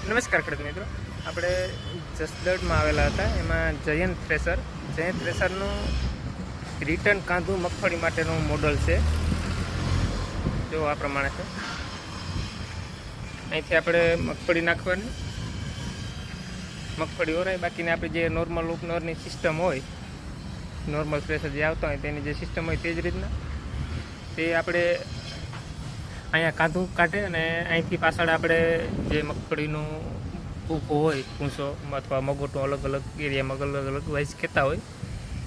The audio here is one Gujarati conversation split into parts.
નમસ્કાર ખેડૂત મિત્રો, આપણે જસદણમાં આવેલા હતા. એમાં જયંત થ્રેસરનું રિટર્ન કાંધું મગફળી માટેનું મોડલ છે. જો આ પ્રમાણે છે. અહીંથી આપણે મગફળી નાખવાની, મગફળી ઓરાય. બાકીને આપણે જે નોર્મલ ઉપનરની સિસ્ટમ હોય, નોર્મલ થ્રેસર જે આવતા હોય તેની જે સિસ્ટમ હોય તે જ રીતના તે આપણે અહીંયા કાંધું કાઢે અને અહીંથી પાછળ આપણે જે મગફળીનું ભૂકો હોય, ભૂંસો અથવા મગોટો અલગ અલગ એરિયામાં અલગ અલગ વાઇઝ કહેતા હોય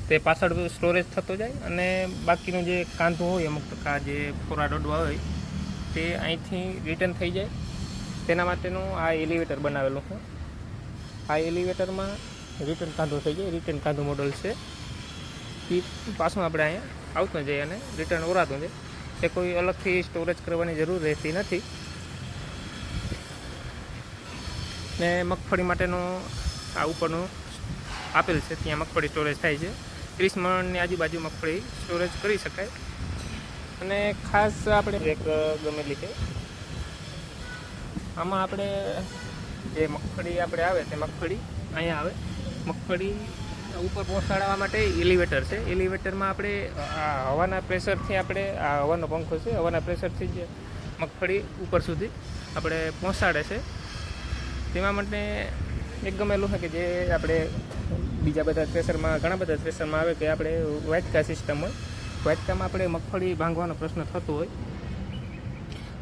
તે પાછળ સ્ટોરેજ થતો જાય. અને બાકીનું જે કાંધું હોય, અમુક ટકા જે ફોરા ડોડવા હોય તે અહીંથી રિટર્ન થઈ જાય. તેના માટેનું આ એલિવેટર બનાવેલું છે. આ એલિવેટરમાં રિટર્ન કાંધું થઈ જાય. રિટર્ન કાંધું મોડલ છે. એ પાછું આપણે અહીંયા આવતું જઈએ અને રિટર્ન ઓરાતું છે. એ કોઈ અલગથી સ્ટોરેજ કરવાની જરૂર રહેતી નથી. ને મગફળી માટેનું આ ઉપરનું આપેલ છે, ત્યાં મગફળી સ્ટોરેજ થાય છે. 30 મણની આજુબાજુ મગફળી સ્ટોરેજ કરી શકાય. અને ખાસ આપણે એક ગમેલી છે, આમાં આપણે જે મગફળી આપણે આવે તે મગફળી અહીંયા આવે. મગફળી ઉપર પહોંચાડવા માટે એલિવેટર છે. એલિવેટરમાં આપણે આ હવાના પ્રેશરથી આપણે આ હવાનો પંખો છે, હવાના પ્રેશરથી જ મગફળી ઉપર સુધી આપણે પહોંચાડે છે. તેમાં માટે એક ગમેલું છે કે જે આપણે બીજા બધા થ્રેસરમાં, ઘણા બધા થ્રેસરમાં આવે કે આપણે વાટકા સિસ્ટમ હોય. વાટકામાં આપણે મગફળી ભાંગવાનો પ્રશ્ન થતો હોય,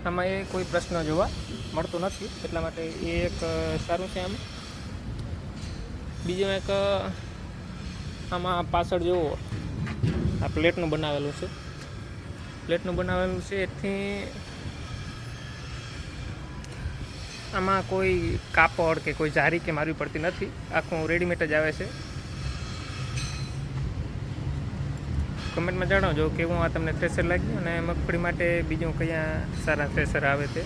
આમાં એ કોઈ પ્રશ્ન જોવા મળતો નથી. એટલા માટે એ એક સારું છે. આમાં બીજું એક આમાં પાછળ જુઓ, આ પ્લેટનું બનાવેલું છે. એથી આમાં કોઈ કાપડ કે કોઈ જારી કે મારવી પડતી નથી. આખું રેડીમેડ જ આવે છે. કમેન્ટમાં જણાવજો કેવું આ તમને થ્રેસર લાગ્યું અને મગફળી માટે બીજું કયા સારા થ્રેસર આવે છે.